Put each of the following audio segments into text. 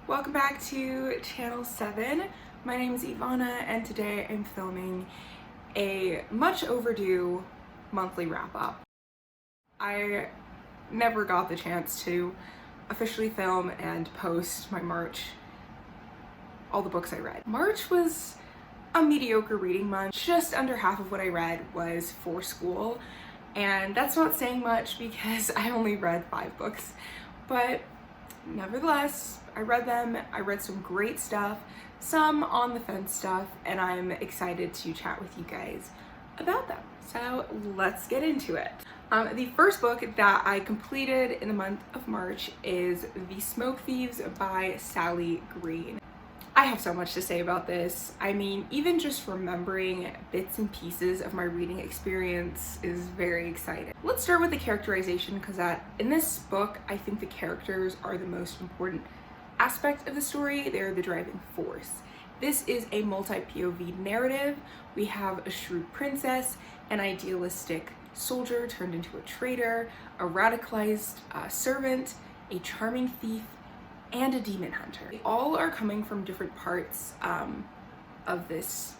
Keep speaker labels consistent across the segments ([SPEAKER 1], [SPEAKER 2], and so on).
[SPEAKER 1] Welcome back to Channel 7. My name is Ivana and today I'm filming a much overdue monthly wrap-up. I never got the chance to officially film and post my March, all the books I read. March was a mediocre reading month. Just under half of what I read was for school, and that's not saying much because I only read 5 books, but nevertheless, I read them. I read some great stuff, some on the fence stuff, and I'm excited to chat with you guys about them. So let's get into it. The first book that I completed in the month of March is The Smoke Thieves by Sally Green. I have so much to say about this. I mean, even just remembering bits and pieces of my reading experience is very exciting. Let's start with the characterization, because in this book, I think the characters are the most important aspect of the story. They're the driving force. This is a multi-POV narrative. We have a shrewd princess, an idealistic soldier turned into a traitor, a radicalized servant, a charming thief, and a demon hunter. They all are coming from different parts of this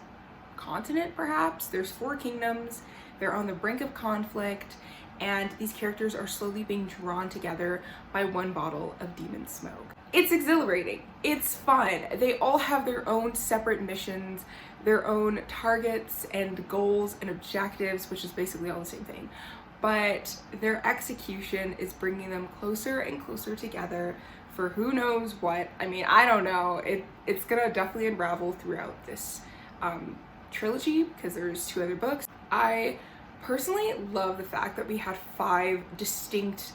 [SPEAKER 1] continent, perhaps. There's 4 kingdoms, they're on the brink of conflict, and these characters are slowly being drawn together by one bottle of demon smoke. It's exhilarating, it's fun. They all have their own separate missions, their own targets and goals and objectives, which is basically all the same thing. But their execution is bringing them closer and closer together for who knows what. I mean, I don't know. It's gonna definitely unravel throughout this trilogy, because there's 2 other books. I personally love the fact that we had 5 distinct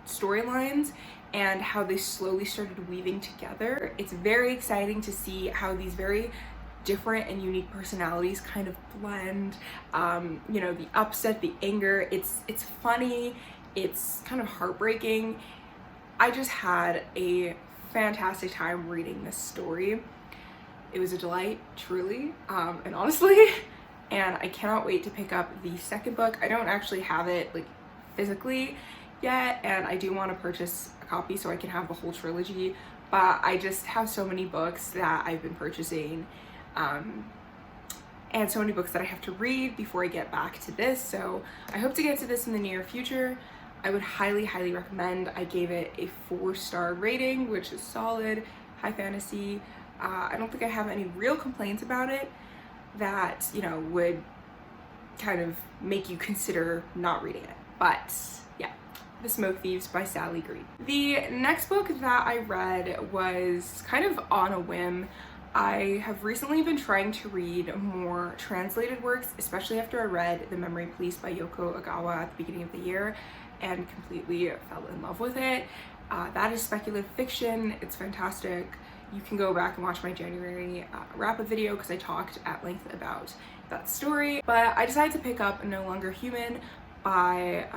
[SPEAKER 1] storylines and how they slowly started weaving together. It's very exciting to see how these very different and unique personalities kind of blend. You know, the upset, the anger, it's funny, it's kind of heartbreaking. I just had a fantastic time reading this story. It was a delight, truly, and honestly, and I cannot wait to pick up the second book. I don't actually have it like physically yet, and I do want to purchase a copy so I can have the whole trilogy, but I just have so many books that I've been purchasing, and so many books that I have to read before I get back to this, so I hope to get to this in the near future. I would highly recommend. I gave it a 4-star rating, which is solid, high fantasy. I don't think I have any real complaints about it that, you know, would kind of make you consider not reading it. But yeah, The Smoke Thieves by Sally Green. The next book that I read was kind of on a whim. I have recently been trying to read more translated works, especially after I read The Memory Police by Yoko Ogawa at the beginning of the year and completely fell in love with it. That is speculative fiction. It's fantastic. You can go back and watch my January wrap-up video because I talked at length about that story. But I decided to pick up No Longer Human by,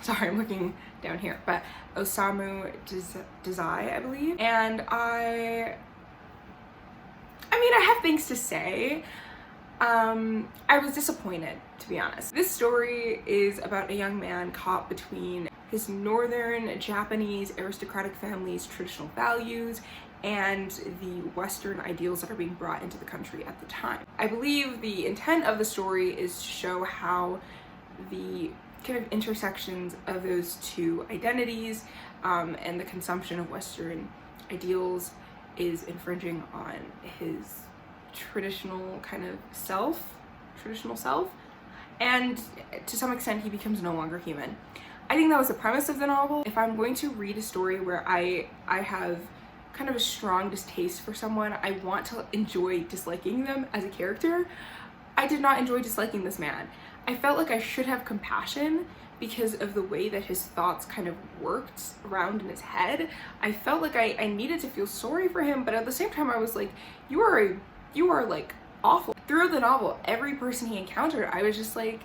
[SPEAKER 1] sorry, I'm looking down here, but Osamu Dazai, I believe. And I mean, I have things to say. I was disappointed, to be honest. This story is about a young man caught between his northern Japanese aristocratic family's traditional values and the Western ideals that are being brought into the country at the time. I believe the intent of the story is to show how the kind of intersections of those 2 identities and the consumption of Western ideals is infringing on his traditional self, and to some extent he becomes no longer human. I think that was the premise of the novel. If I'm going to read a story where I have kind of a strong distaste for someone, I want to enjoy disliking them as a character. I did not enjoy disliking this man. I felt like I should have compassion because of the way that his thoughts kind of worked around in his head. I felt like I needed to feel sorry for him, but at the same time I was like, you are like awful. Throughout the novel, every person he encountered, I was just like,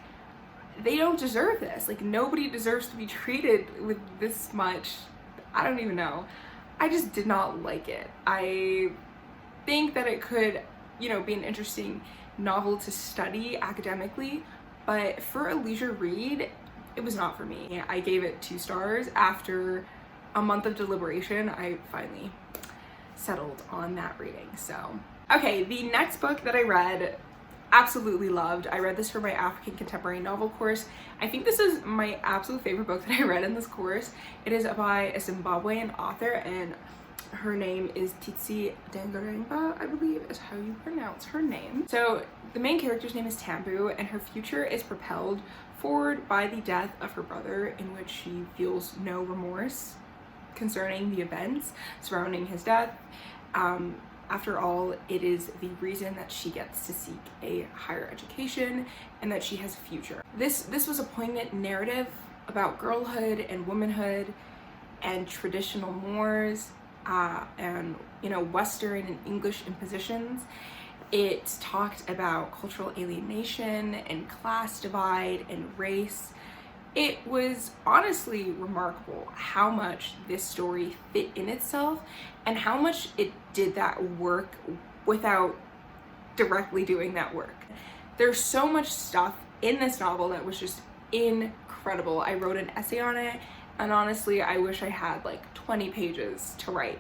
[SPEAKER 1] they don't deserve this. Like, nobody deserves to be treated with this much, I don't even know. I just did not like it. I think that it could, you know, be an interesting novel to study academically, but for a leisure read, it was not for me. I gave it 2 stars. After a month of deliberation, I finally settled on that reading. So, okay, the next book that I read, absolutely loved. I read this for my African contemporary novel course. I think this is my absolute favorite book that I read in this course. It is by a Zimbabwean author, and her name is Titsi Dangaremba, I believe is how you pronounce her name. So the main character's name is Tambu, and her future is propelled forward by the death of her brother, in which she feels no remorse concerning the events surrounding his death. After all, it is the reason that she gets to seek a higher education and that she has a future. This was a poignant narrative about girlhood and womanhood and traditional mores and, you know, Western and English impositions. It talked about cultural alienation and class divide and race. It was honestly remarkable how much this story fit in itself and how much it did that work without directly doing that work. There's so much stuff in this novel that was just incredible. I wrote an essay on it, and honestly, I wish I had like 20 pages to write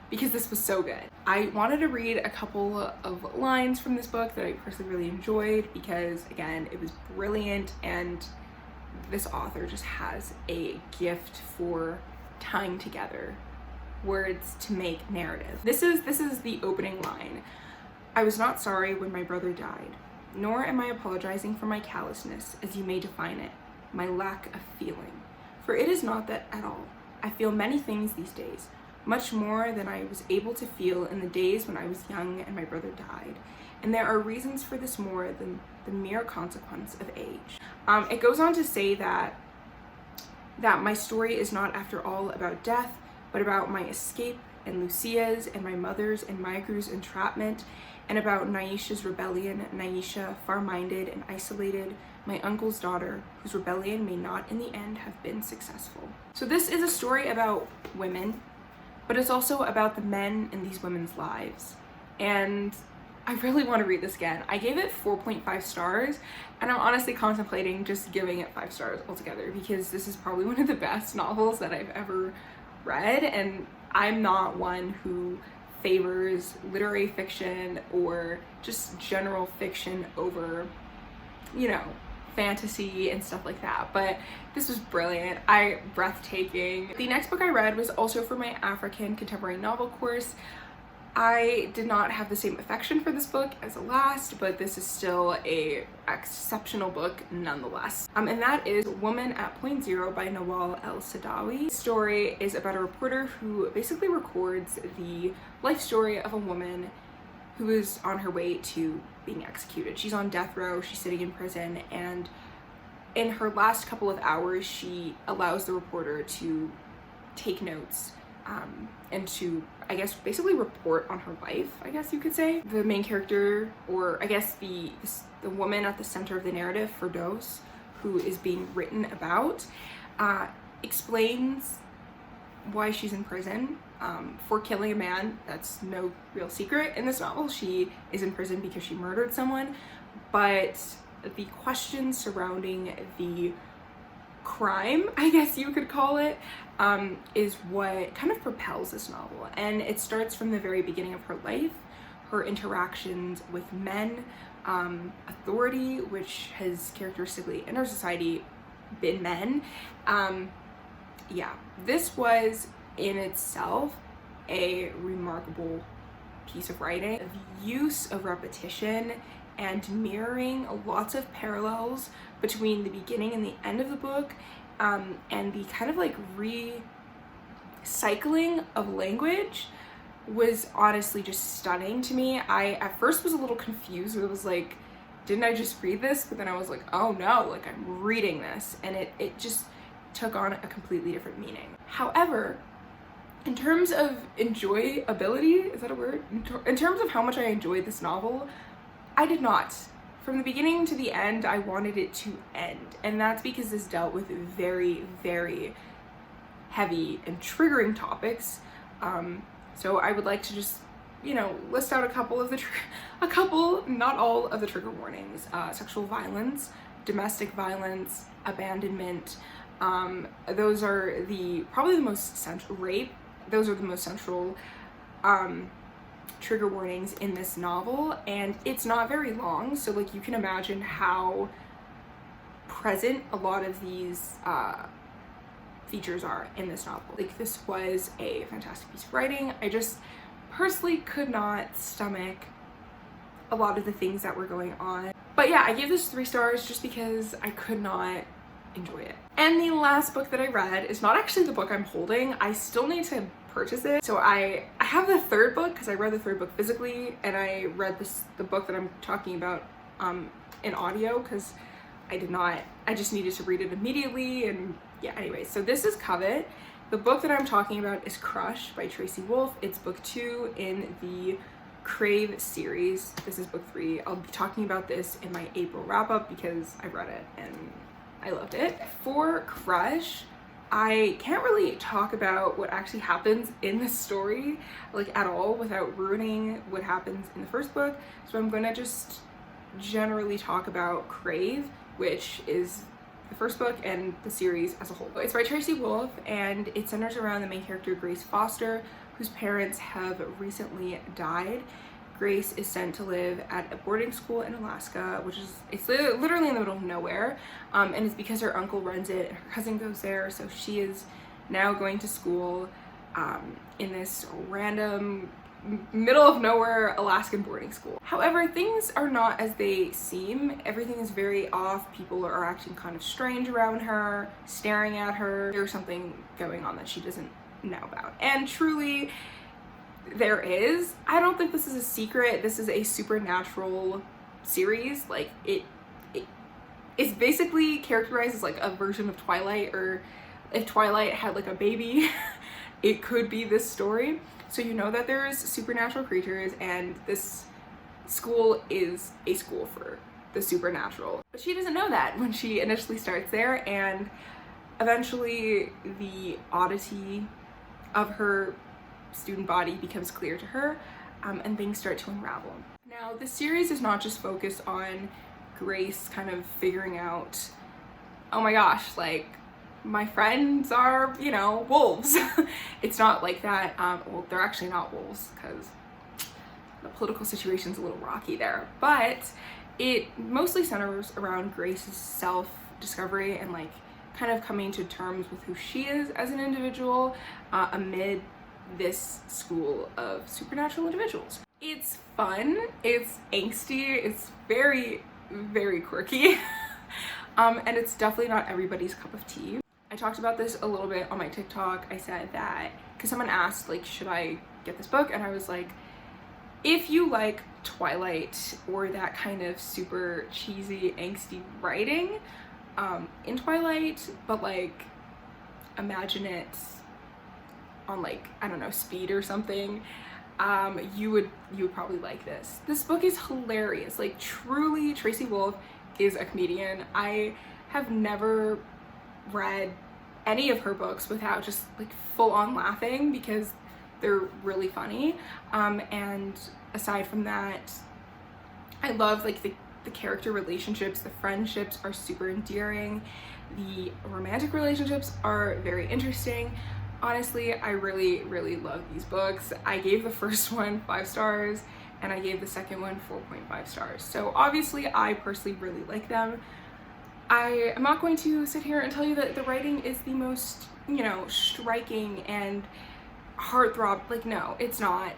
[SPEAKER 1] because this was so good. I wanted to read a couple of lines from this book that I personally really enjoyed because, again, it was brilliant, and this author just has a gift for tying together words to make narrative. This is the opening line. I was not sorry when my brother died, nor am I apologizing for my callousness, as you may define it, my lack of feeling. For it is not that at all. I feel many things these days, much more than I was able to feel in the days when I was young and my brother died. And there are reasons for this more than the mere consequence of age. It goes on to say that my story is not after all about death, but about my escape and Lucia's and my mother's and Maiguru's entrapment, and about Naisha's rebellion, Naisha, far-minded and isolated, my uncle's daughter, whose rebellion may not in the end have been successful. So this is a story about women, but it's also about the men in these women's lives. And I really want to read this again. I gave it 4.5 stars, and I'm honestly contemplating just giving it 5 stars altogether because this is probably one of the best novels that I've ever read, and I'm not one who favors literary fiction or just general fiction over, you know, fantasy and stuff like that, but this was brilliant. Breathtaking. The next book I read was also for my African contemporary novel course. I did not have the same affection for this book as the last, but this is still a exceptional book nonetheless. And that is Woman at Point Zero by Nawal El-Sadawi. The story is about a reporter who basically records the life story of a woman who is on her way to being executed. She's on death row, she's sitting in prison, and in her last couple of hours, she allows the reporter to take notes and to, I guess, basically report on her life, I guess you could say. The main character, or I guess the woman at the center of the narrative, Firdaus, who is being written about, explains why she's in prison for killing a man. That's no real secret in this novel. She is in prison because she murdered someone, but the questions surrounding the crime, I guess you could call it, is what kind of propels this novel. And it starts from the very beginning of her life, her interactions with men, authority, which has characteristically in our society been men. Yeah, this was in itself a remarkable piece of writing. The use of repetition and mirroring lots of parallels between the beginning and the end of the book, and the kind of like recycling of language was honestly just stunning to me. I at first was a little confused. It was like, didn't I just read this? But then I was like, oh no, like I'm reading this, and it just took on a completely different meaning. However, in terms of enjoyability, is that a word? In terms of how much I enjoyed this novel, I did not. From the beginning to the end, I wanted it to end. And that's because this dealt with very, very heavy and triggering topics. So I would like to just, you know, list out a couple, not all of the trigger warnings. Sexual violence, domestic violence, abandonment. Those are probably the most central, rape. Those are the most central trigger warnings in this novel, and it's not very long, so like you can imagine how present a lot of these features are in this novel. Like, this was a fantastic piece of writing. I just personally could not stomach a lot of the things that were going on. But yeah, I gave this 3 stars just because I could not enjoy it. And the last book that I read is not actually the book I'm holding. I still need to purchase it. So I have the 3rd book because I read the 3rd book physically, and I read the book that I'm talking about in audio because I just needed to read it immediately. And yeah, anyway, so this is Covet. The book that I'm talking about is Crush by Tracy Wolff. It's book 2 in the Crave series. This is book 3. I'll be talking about this in my April wrap-up because I read it and I loved it. For Crush, I can't really talk about what actually happens in the story like at all without ruining what happens in the 1st book. So I'm gonna just generally talk about Crave, which is the 1st book and the series as a whole. It's by Tracy Wolff, and it centers around the main character Grace Foster, whose parents have recently died. Grace is sent to live at a boarding school in Alaska, which is, it's literally in the middle of nowhere, and it's because her uncle runs it and her cousin goes there, so she is now going to school in this random middle of nowhere Alaskan boarding school. However, things are not as they seem. Everything is very off. People are acting kind of strange around her, staring at her. There's something going on that she doesn't know about. And truly, there is. I don't think this is a secret. This is a supernatural series. Like, it's basically characterized as like a version of Twilight, or if Twilight had like a baby, it could be this story. So you know that there's supernatural creatures, and this school is a school for the supernatural. But she doesn't know that when she initially starts there, and eventually the oddity of her student body becomes clear to her, and things start to unravel. Now, this series is not just focused on Grace kind of figuring out, oh my gosh, like, my friends are, you know, wolves. It's not like that. Well, they're actually not wolves because the political situation's a little rocky there, but it mostly centers around Grace's self-discovery and like kind of coming to terms with who she is as an individual amid this school of supernatural individuals. It's fun, it's angsty, it's very, very quirky, and it's definitely not everybody's cup of tea. I talked about this a little bit on my TikTok. I said that, because someone asked, like, should I get this book? And I was like, if you like Twilight or that kind of super cheesy, angsty writing in Twilight, but like imagine it on like, I don't know, speed or something, you would probably like this. This book is hilarious. Like, truly, Tracy Wolff is a comedian. I have never read any of her books without just like full-on laughing because they're really funny, and aside from that, I love like the character relationships. The friendships are super endearing. The romantic relationships are very interesting. Honestly, I really, really love these books. I gave the first one 5 stars and I gave the second one 4.5 stars. So obviously I personally really like them. I am not going to sit here and tell you that the writing is the most, you know, striking and heartthrob. Like, no, it's not.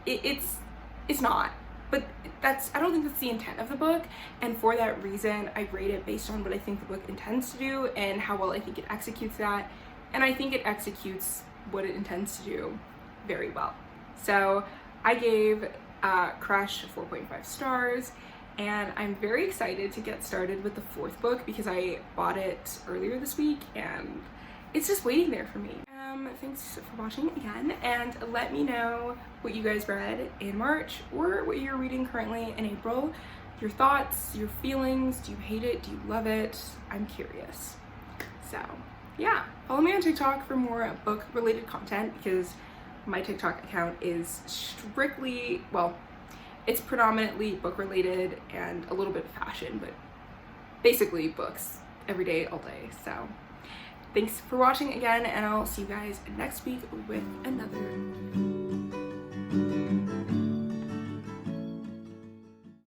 [SPEAKER 1] It's not. But I don't think that's the intent of the book, and for that reason, I rate it based on what I think the book intends to do and how well I think it executes that, and I think it executes what it intends to do very well. So I gave Crush 4.5 stars, and I'm very excited to get started with the 4th book because I bought it earlier this week and it's just waiting there for me. Thanks for watching again, and let me know what you guys read in March or what you're reading currently in April. Your thoughts, your feelings. Do you hate it? Do you love it? I'm curious. So yeah, follow me on TikTok for more book related content because my TikTok account is strictly, well, it's predominantly book related and a little bit of fashion, but basically books every day, all day. So thanks for watching again, and I'll see you guys next week with another